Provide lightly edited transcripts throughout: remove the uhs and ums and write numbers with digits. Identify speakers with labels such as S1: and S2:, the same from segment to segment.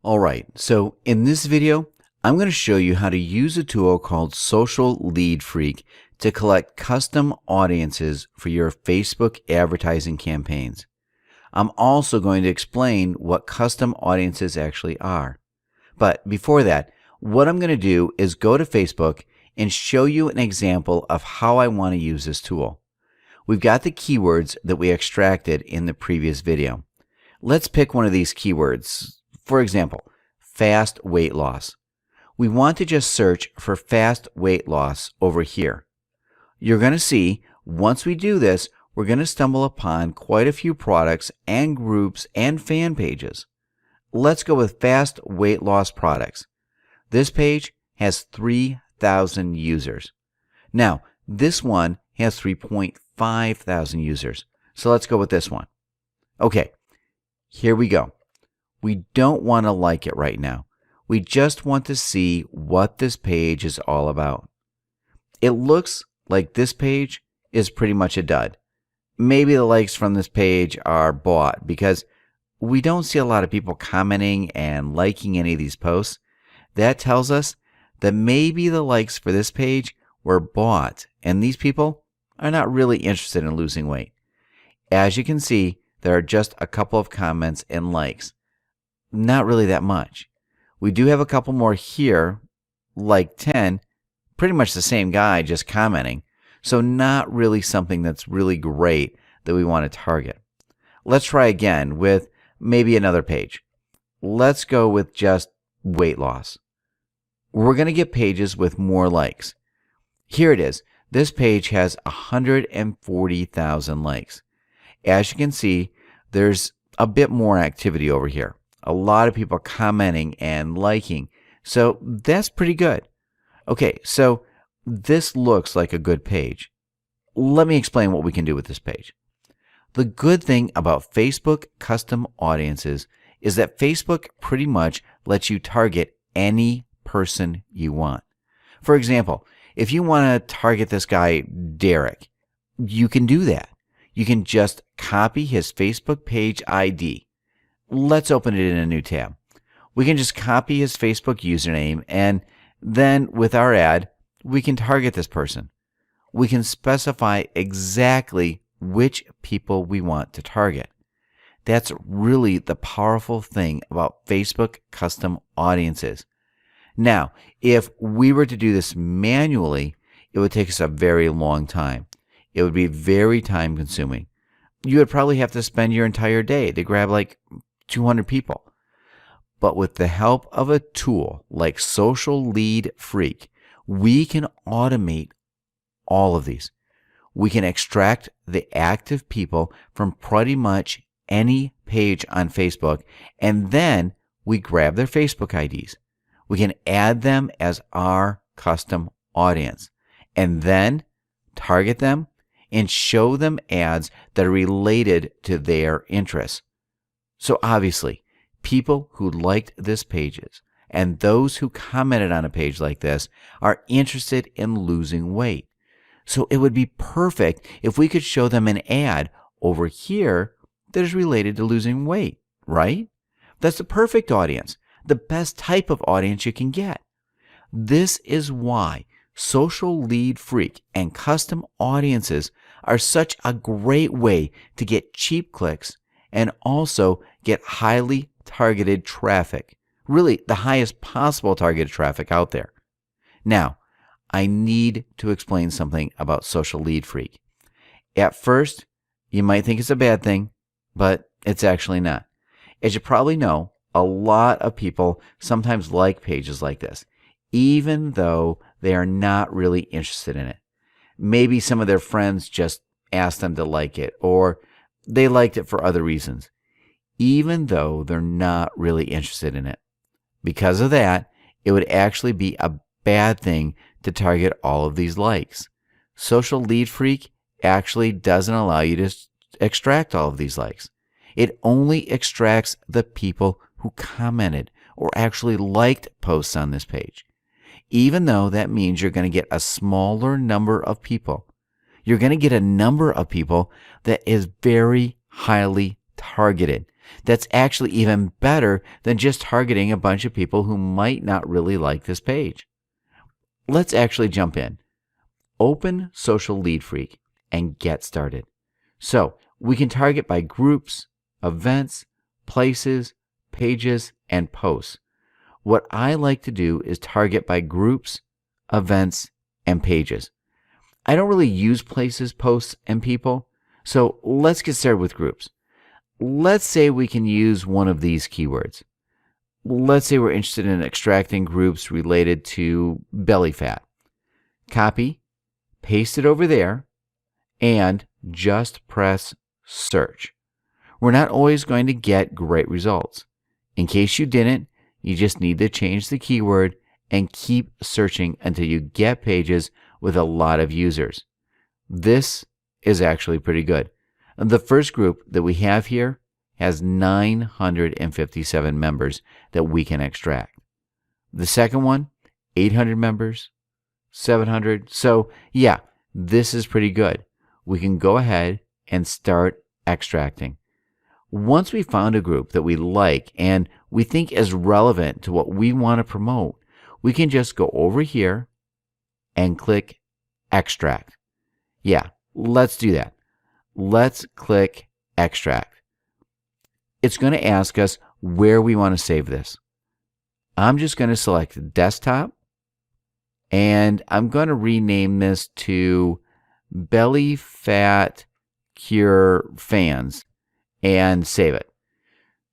S1: Alright, so in this video, I'm going to show you how to use a tool called Social Lead Freak to collect custom audiences for your Facebook advertising campaigns. I'm also going to explain what custom audiences actually are. But before that, what I'm going to do is go to Facebook and show you an example of how I want to use this tool. We've got the keywords that we extracted in the previous video. Let's pick one of these keywords. For example, fast weight loss. We want to just search for fast weight loss over here. You're going to see, once we do this, we're going to stumble upon quite a few products and groups and fan pages. Let's go with fast weight loss products. This page has 3,000 users. Now, this one has 3.5 thousand users. So let's go with this one. Okay, here we go. We don't want to like it right now. We just want to see what this page is all about. It looks like this page is pretty much a dud. Maybe the likes from this page are bought because we don't see a lot of people commenting and liking any of these posts. That tells us that maybe the likes for this page were bought and these people are not really interested in losing weight. As you can see, there are just a couple of comments and likes. Not really that much. We do have a couple more here, like 10, pretty much the same guy just commenting. So not really something that's really great that we want to target. Let's try again with maybe another page. Let's go with just weight loss. We're going to get pages with more likes. Here it is. This page has 140,000 likes. As you can see, there's a bit more activity over here. A lot of people commenting and liking. So that's pretty good. Okay, so this looks like a good page. Let me explain what we can do with this page. The good thing about Facebook custom audiences is that Facebook pretty much lets you target any person you want. For example, if you want to target this guy, Derek, you can do that. You can just copy his Facebook page ID. Let's open it in a new tab. We can just copy his Facebook username, and then with our ad, we can target this person. We can specify exactly which people we want to target. That's really the powerful thing about Facebook custom audiences. Now, if we were to do this manually, it would take us a very long time. It would be very time consuming. You would probably have to spend your entire day to grab like 200 people. But with the help of a tool like Social Lead Freak, we can automate all of these. We can extract the active people from pretty much any page on Facebook, and then we grab their Facebook IDs. We can add them as our custom audience, and then target them and show them ads that are related to their interests. So obviously, people who liked this pages and those who commented on a page like this are interested in losing weight. So it would be perfect if we could show them an ad over here that is related to losing weight, right? That's the perfect audience, the best type of audience you can get. This is why Social Lead Freak and custom audiences are such a great way to get cheap clicks and also get highly targeted traffic. Really, the highest possible targeted traffic out there. Now, I need to explain something about Social Lead Freak. At first, you might think it's a bad thing, but it's actually not. As you probably know, a lot of people sometimes like pages like this, even though they are not really interested in it. Maybe some of their friends just asked them to like it, or they liked it for other reasons, even though they're not really interested in it. Because of that, it would actually be a bad thing to target all of these likes. Social Lead Freak actually doesn't allow you to extract all of these likes. It only extracts the people who commented or actually liked posts on this page. Even though that means you're going to get a smaller number of people, you're going to get a number of people that is very highly targeted. That's actually even better than just targeting a bunch of people who might not really like this page. Let's actually jump in. Open Social Lead Freak and get started. So we can target by groups, events, places, pages, and posts. What I like to do is target by groups, events, and pages. I don't really use places, posts, and people, so let's get started with groups. Let's say we can use one of these keywords. Let's say we're interested in extracting groups related to belly fat. Copy, paste it over there, and just press search. We're not always going to get great results. In case you didn't, you just need to change the keyword and keep searching until you get pages with a lot of users. This is actually pretty good. The first group that we have here has 957 members that we can extract. The second one, 800 members, 700. So yeah, this is pretty good. We can go ahead and start extracting. Once we found a group that we like and we think is relevant to what we want to promote, we can just go over here and click extract. Yeah, let's do that. Let's click extract. It's going to ask us where we want to save this. I'm just going to select desktop, and I'm going to rename this to Belly Fat Cure Fans and save it.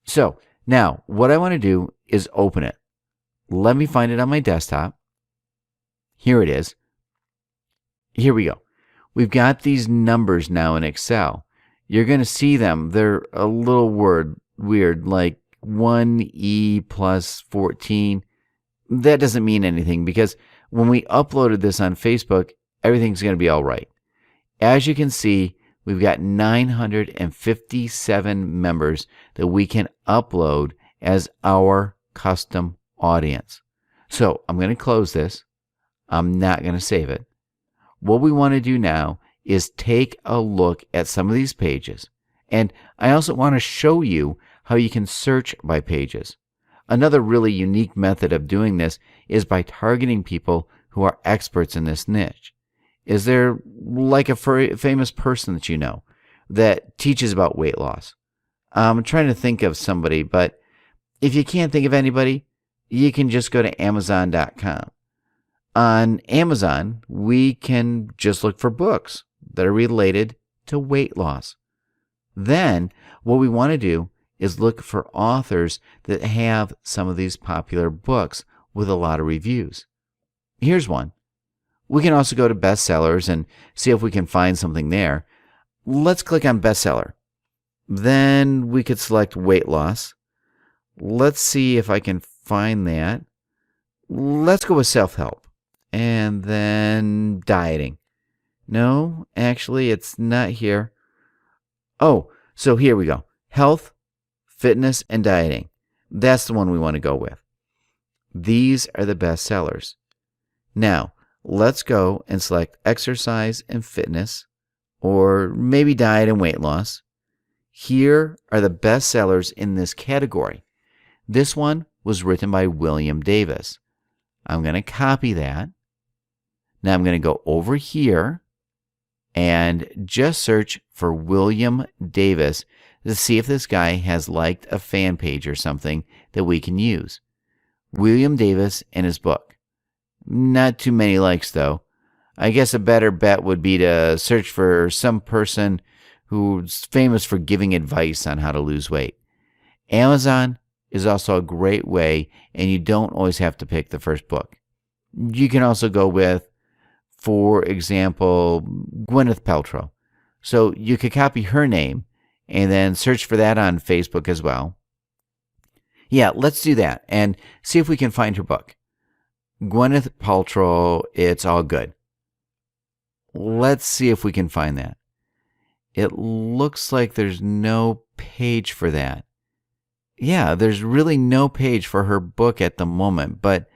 S1: So now what I want to do is open it. Let me find it on my desktop. Here it is. Here we go. We've got these numbers now in Excel. You're going to see them. They're a little weird, like 1E plus 14. That doesn't mean anything because when we uploaded this on Facebook, everything's going to be all right. As you can see, we've got 957 members that we can upload as our custom audience. So I'm going to close this. I'm not going to save it. What we want to do now is take a look at some of these pages. And I also want to show you how you can search by pages. Another really unique method of doing this is by targeting people who are experts in this niche. Is there like a famous person that you know that teaches about weight loss? I'm trying to think of somebody, but if you can't think of anybody, you can just go to Amazon.com. On Amazon, we can just look for books that are related to weight loss. Then what we want to do is look for authors that have some of these popular books with a lot of reviews. Here's one. We can also go to bestsellers and see if we can find something there. Let's click on bestseller. Then we could select weight loss. Let's see if I can find that. Let's go with self-help. And then dieting. No, actually, it's not here. Oh, so here we go. Health, fitness, and dieting. That's the one we want to go with. These are the best sellers. Now, let's go and select exercise and fitness, or maybe diet and weight loss. Here are the best sellers in this category. This one was written by William Davis. I'm going to copy that. Now I'm going to go over here and just search for William Davis to see if this guy has liked a fan page or something that we can use. William Davis and his book. Not too many likes though. I guess a better bet would be to search for some person who's famous for giving advice on how to lose weight. Amazon is also a great way, and you don't always have to pick the first book. You can also go with, for example, Gwyneth Paltrow. So you could copy her name and then search for that on Facebook as well. Yeah, let's do that and see if we can find her book. Gwyneth Paltrow, It's All Good. Let's see if we can find that. It looks like there's no page for that. Yeah, there's really no page for her book at the moment, but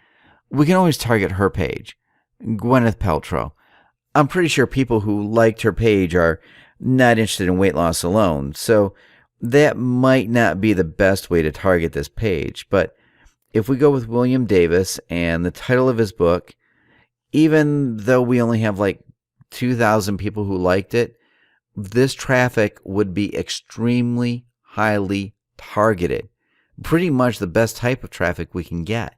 S1: we can always target her page. Gwyneth Paltrow. I'm pretty sure people who liked her page are not interested in weight loss alone. So that might not be the best way to target this page. But if we go with William Davis and the title of his book, even though we only have like 2,000 people who liked it, this traffic would be extremely highly targeted. Pretty much the best type of traffic we can get.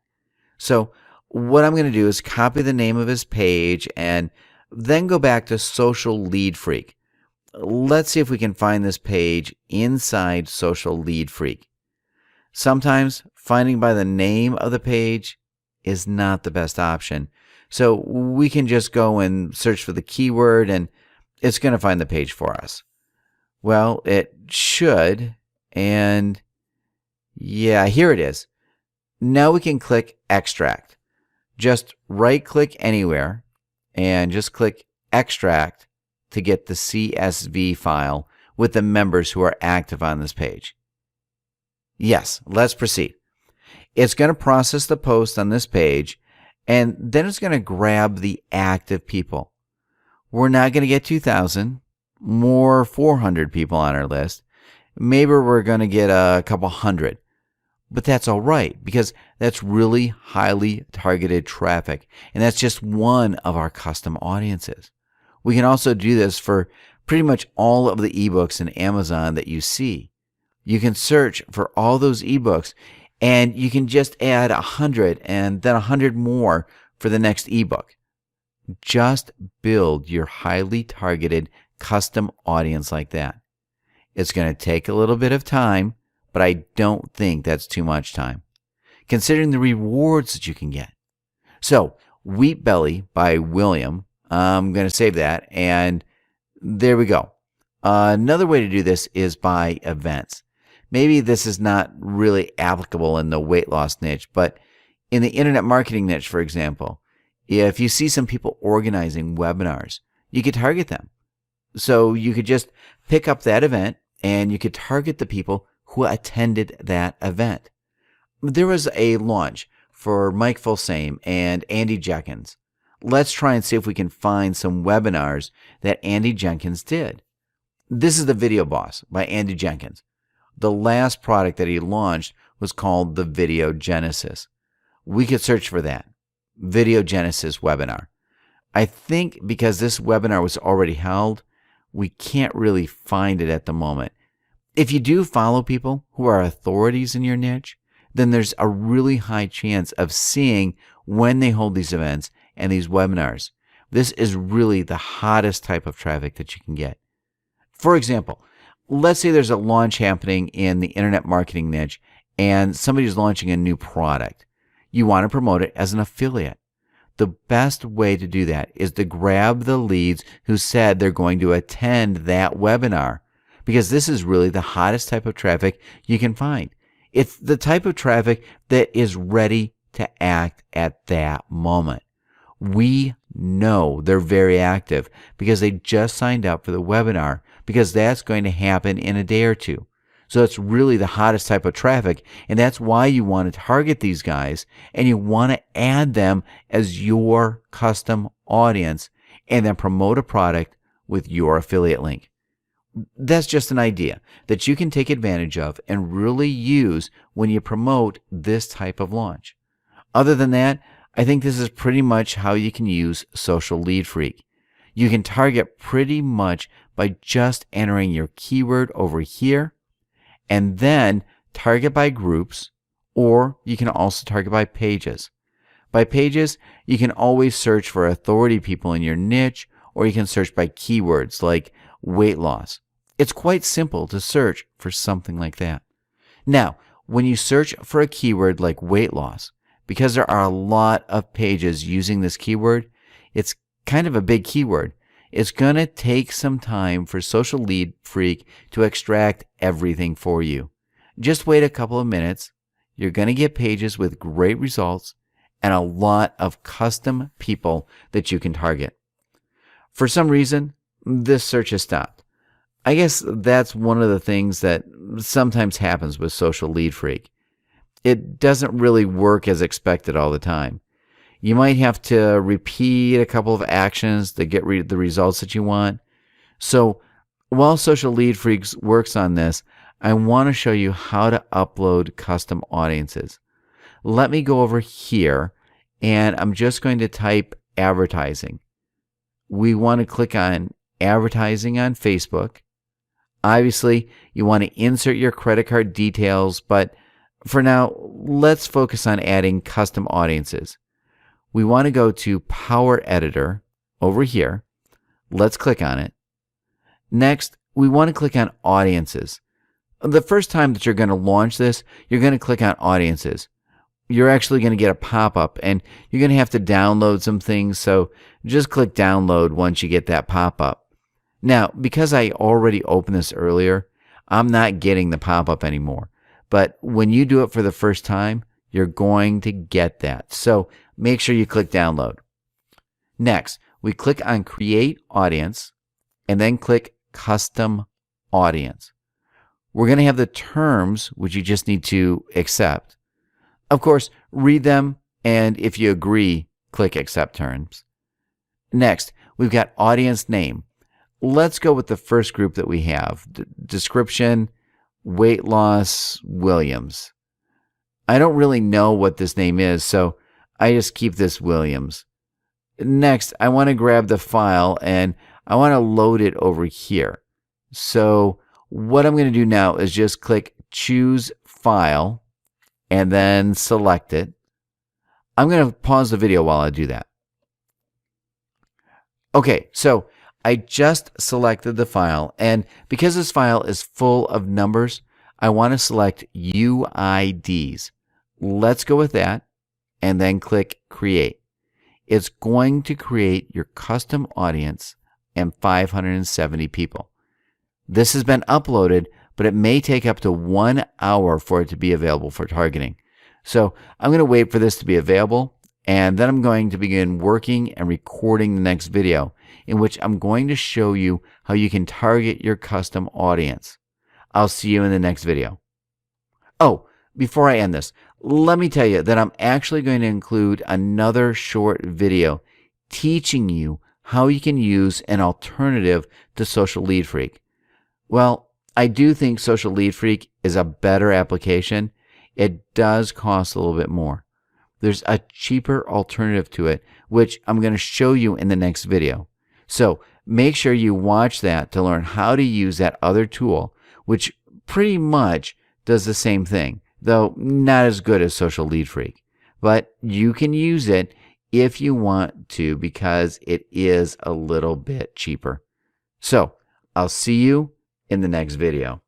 S1: So what I'm going to do is copy the name of his page and then go back to Social Lead Freak. Let's see if we can find this page inside Social Lead Freak. Sometimes finding by the name of the page is not the best option. So we can just go and search for the keyword and it's going to find the page for us. Well, it should, and yeah, here it is. Now we can click Extract. Just right-click anywhere and just click Extract to get the CSV file with the members who are active on this page. Yes, let's proceed. It's going to process the post on this page, and then it's going to grab the active people. We're not going to get 2,000, more 400 people on our list. Maybe we're going to get a couple hundred. But that's all right, because that's really highly targeted traffic, and that's just one of our custom audiences. We can also do this for pretty much all of the ebooks in Amazon that you see. You can search for all those ebooks, and you can just add 100 and then 100 more for the next ebook. Just build your highly targeted custom audience like that. It's going to take a little bit of time, but I don't think that's too much time, considering the rewards that you can get. So, Wheat Belly by William, I'm going to save that, and there we go. Another way to do this is by events. Maybe this is not really applicable in the weight loss niche, but in the internet marketing niche, for example, if you see some people organizing webinars, you could target them. So you could just pick up that event and you could target the people who attended that event. There was a launch for Mike Fulsame and Andy Jenkins. Let's try and see if we can find some webinars that Andy Jenkins did. This is the Video Boss by Andy Jenkins. The last product that he launched was called the Video Genesis. We could search for that. Video Genesis webinar. I think because this webinar was already held, we can't really find it at the moment. If you do follow people who are authorities in your niche, then there's a really high chance of seeing when they hold these events and these webinars. This is really the hottest type of traffic that you can get. For example, let's say there's a launch happening in the internet marketing niche and somebody's launching a new product. You want to promote it as an affiliate. The best way to do that is to grab the leads who said they're going to attend that webinar, because this is really the hottest type of traffic you can find. It's the type of traffic that is ready to act at that moment. We know they're very active because they just signed up for the webinar, because that's going to happen in a day or two. So it's really the hottest type of traffic, and that's why you want to target these guys, and you want to add them as your custom audience and then promote a product with your affiliate link. That's just an idea that you can take advantage of and really use when you promote this type of launch. Other than that, I think this is pretty much how you can use Social Lead Freak. You can target pretty much by just entering your keyword over here, and then target by groups, or you can also target by pages. By pages, you can always search for authority people in your niche, or you can search by keywords like weight loss. It's quite simple to search for something like that. Now, when you search for a keyword like weight loss, because there are a lot of pages using this keyword, it's kind of a big keyword. It's going to take some time for Social Lead Freak to extract everything for you. Just wait a couple of minutes. You're going to get pages with great results and a lot of custom people that you can target. For some reason, this search has stopped. I guess that's one of the things that sometimes happens with Social Lead Freak. It doesn't really work as expected all the time. You might have to repeat a couple of actions to get the results that you want. So while Social Lead Freak works on this, I want to show you how to upload custom audiences. Let me go over here, and I'm just going to type advertising. We want to click on advertising on Facebook. Obviously, you want to insert your credit card details, but for now, let's focus on adding custom audiences. We want to go to Power Editor over here. Let's click on it. Next, we want to click on Audiences. The first time that you're going to launch this, you're going to click on Audiences. You're actually going to get a pop-up, and you're going to have to download some things, so just click Download once you get that pop-up. Now, because I already opened this earlier, I'm not getting the pop-up anymore. But when you do it for the first time, you're going to get that. So make sure you click Download. Next, we click on Create Audience, and then click Custom Audience. We're going to have the terms, which you just need to accept. Of course, read them, and if you agree, click Accept Terms. Next, we've got Audience Name. Let's go with the first group that we have. Description, Weight Loss, Williams. I don't really know what this name is, so I just keep this Williams. Next, I want to grab the file, and I want to load it over here. So what I'm going to do now is just click Choose File, and then select it. I'm going to pause the video while I do that. Okay, so I just selected the file, and because this file is full of numbers, I want to select UIDs. Let's go with that, and then click Create. It's going to create your custom audience and 570 people. This has been uploaded, but it may take up to 1 hour for it to be available for targeting. So I'm going to wait for this to be available, and then I'm going to begin working and recording the next video in which I'm going to show you how you can target your custom audience. I'll see you in the next video. Oh, before I end this, let me tell you that I'm actually going to include another short video teaching you how you can use an alternative to Social Lead Freak. Well, I do think Social Lead Freak is a better application. It does cost a little bit more. There's a cheaper alternative to it, which I'm going to show you in the next video. So make sure you watch that to learn how to use that other tool, which pretty much does the same thing, though not as good as Social Lead Freak. But you can use it if you want to because it is a little bit cheaper. So I'll see you in the next video.